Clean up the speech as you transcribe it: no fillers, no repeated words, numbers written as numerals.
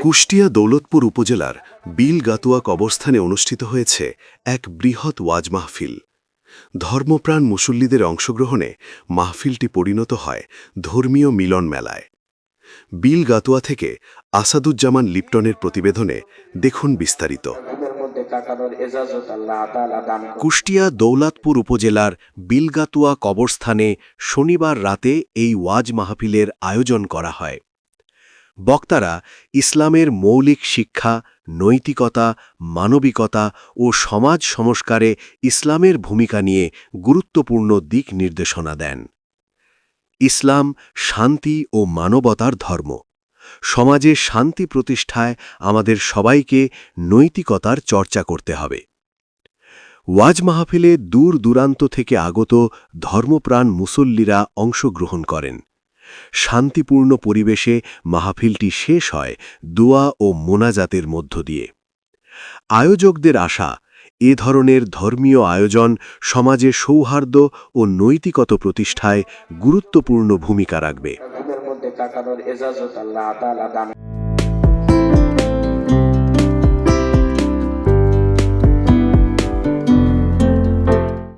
কুষ্টিয়া দৌলতপুর উপজেলার বিলগাতুয়া কবরস্থানে অনুষ্ঠিত হয়েছে এক বৃহৎ ওয়াজ মাহফিল। ধর্মপ্রাণ মুসল্লিদের অংশগ্রহণে মাহফিলটি পরিণত হয় ধর্মীয় মিলন মেলায়। বিলগাতুয়া থেকে আসাদুজ্জামান লিপ্টনের প্রতিবেদনে দেখুন বিস্তারিত। কুষ্টিয়া দৌলতপুর উপজেলার বিলগাতুয়া কবরস্থানে শনিবার রাতে এই ওয়াজ মাহফিলের আয়োজন করা হয়। বক্তারা ইসলামের মৌলিক শিক্ষা, নৈতিকতা, মানবিকতা ও সমাজ সংস্কারে ইসলামের ভূমিকা নিয়ে গুরুত্বপূর্ণ দিক নির্দেশনা দেন। ইসলাম শান্তি ও মানবতার ধর্ম। সমাজে শান্তি প্রতিষ্ঠায় আমাদের সবাইকে নৈতিকতার চর্চা করতে হবে। ওয়াজ মাহফিলে দূর দূরান্ত থেকে আগত ধর্মপ্রাণ মুসল্লিরা অংশগ্রহণ করেন। শান্তিপূর্ণ পরিবেশে মাহফিলটি শেষ হয় দোয়া ও মোনাজাতের মধ্য দিয়ে। আয়োজকদের আশা, এ ধরনের ধর্মীয় আয়োজন সমাজে সৌহার্দ্য ও নৈতিকতা প্রতিষ্ঠায় গুরুত্বপূর্ণ ভূমিকা রাখবে।